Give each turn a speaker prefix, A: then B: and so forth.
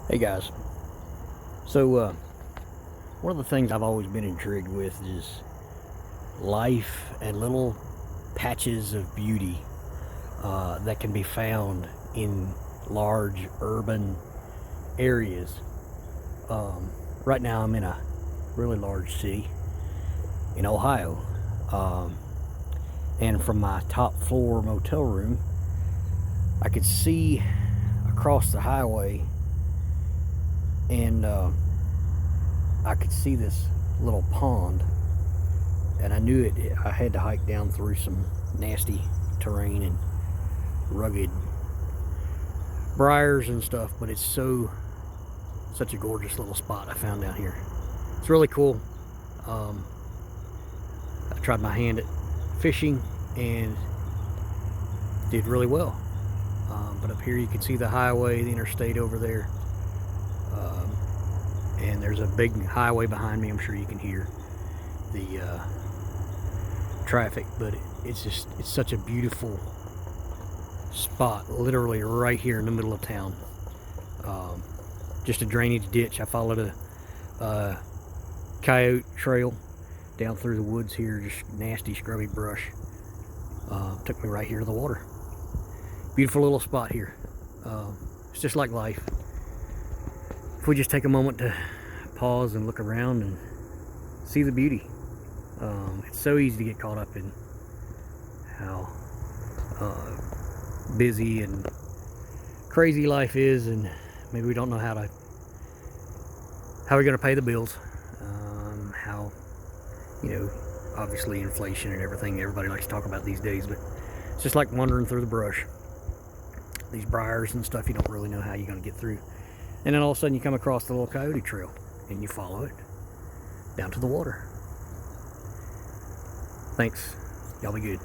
A: Hey guys, so one of the things I've always been intrigued with is life and little patches of beauty that can be found in large urban areas. Right now I'm in a really large city in Ohio, um, and from my top floor motel room I could see across the highway, and I could see this little pond, and I knew I had to hike down through some nasty terrain and rugged briars and stuff, but it's such a gorgeous little spot I found down here. It's really cool. Um, I tried my hand at fishing and did really well. But up here you can see the highway, the interstate over there. And there's a big highway behind me. I'm sure you can hear the traffic, but it's such a beautiful spot, literally right here in the middle of town. Just a drainage ditch. I followed a coyote trail down through the woods here, just nasty scrubby brush. Took me right here to the water. Beautiful little spot here. It's just like life. If we just take a moment to pause and look around and see the beauty. It's so easy to get caught up in how busy and crazy life is, and maybe we don't know how we're going to pay the bills. How, obviously inflation and everything everybody likes to talk about these days, but it's just like wandering through the brush. These briars and stuff, you don't really know how you're going to get through. And then all of a sudden you come across the little coyote trail and you follow it down to the water. Thanks. Y'all be good.